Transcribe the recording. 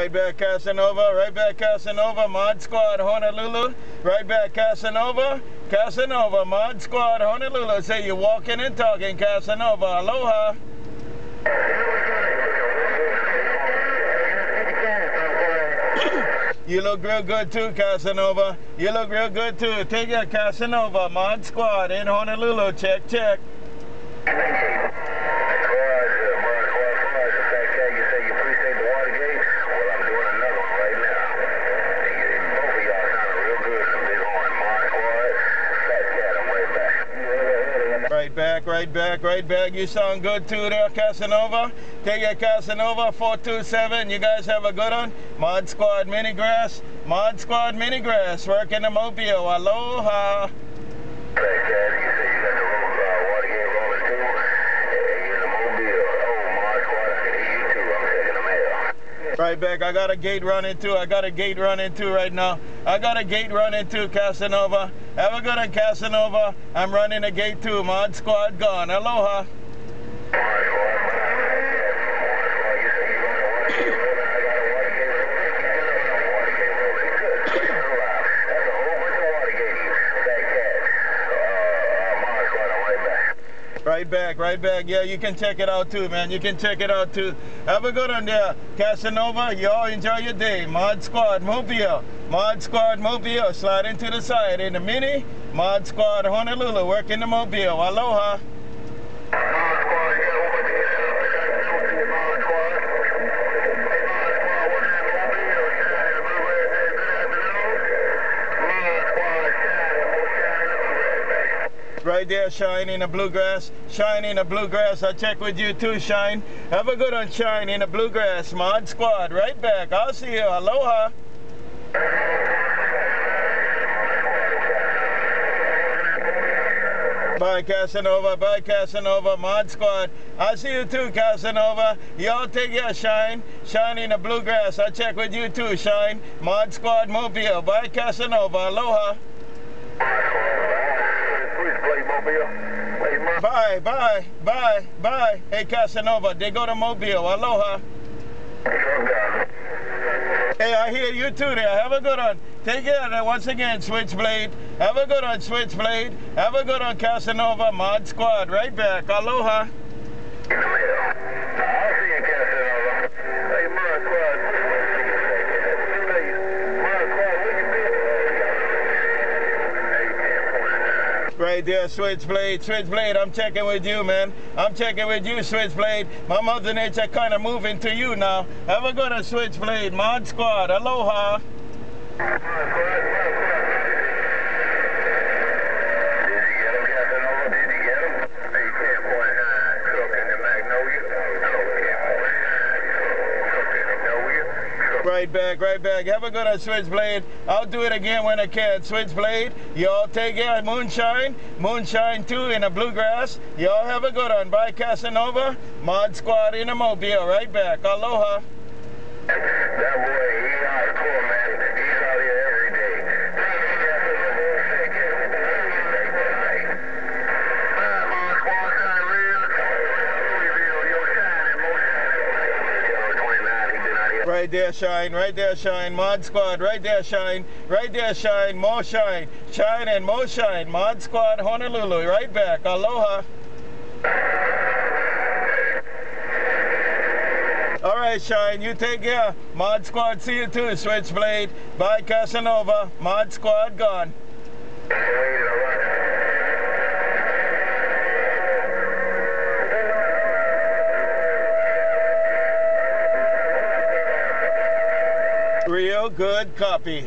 Right back, Casanova. Right back, Casanova. Mod Squad, Honolulu. Right back, Casanova. Casanova, Mod Squad, Honolulu. Say you're walking and talking, Casanova. Aloha. You look real good too, Casanova. You look real good too. Take it, Casanova. Mod Squad in Honolulu. Check, check. Right back. You sound good too there, Casanova. Take it, Casanova, 427. You guys have a good one. Mod Squad Mini Grass. Mod Squad Mini Grass. Working the mobile. Aloha. Right back. I got a gate running too. I got a gate running too right now. I got a gate running too, Casanova. Have a good one, Casanova. I'm running a gate too. Mod Squad gone. Aloha. Right back. Yeah, you can check it out too, man. You can check it out too. Have a good one there, Casanova. Y'all enjoy your day. Mod Squad Mobile. Mod Squad Mobile. Slide into the side in the Mini. Mod Squad Honolulu. Working the mobile. Aloha. Right there, Shine in the bluegrass. Shine in the bluegrass. I check with you too, Shine. Have a good one, Shine in the bluegrass. Mod Squad, right back. I'll see you. Aloha. Bye, Casanova. Bye, Casanova. Mod Squad. I'll see you too, Casanova. Y'all take your Shine. Shine in the bluegrass. I check with you too, Shine. Mod Squad Mobile. Bye, Casanova. Aloha. Bye. Hey, Casanova, they go to Mobile. Aloha. Hey, I hear you too there. Have a good one. Take care once again, SwitchBlade. Have a good one, SwitchBlade. Have a good one, Casanova. Mod Squad. Right back. Aloha. I'll see you, Casanova. Hey, Mod Squad. Right there, SwitchBlade. SwitchBlade, I'm checking with you, man. I'm checking with you, SwitchBlade. My Mother Nature kind of moving to you now. Have a good one, SwitchBlade. Mod Squad. Aloha. Right back. Have a good one, SwitchBlade. I'll do it again when I can. SwitchBlade, y'all take care. Moonshine too in the bluegrass. Y'all have a good one. Bye, Casanova. Mod Squad in the mobile. Right back. Aloha. That boy, he's hardcore, man. He's out here every day. Right there, Shine. Right there, Shine. Mod Squad. Right there, Shine. Right there, Shine. More Shine. Shine and more Shine. Mod Squad, Honolulu. Right back. Aloha. All right, Shine. You take care. Mod Squad, see you too. SwitchBlade. Bye, Casanova. Mod Squad gone. Real good copy.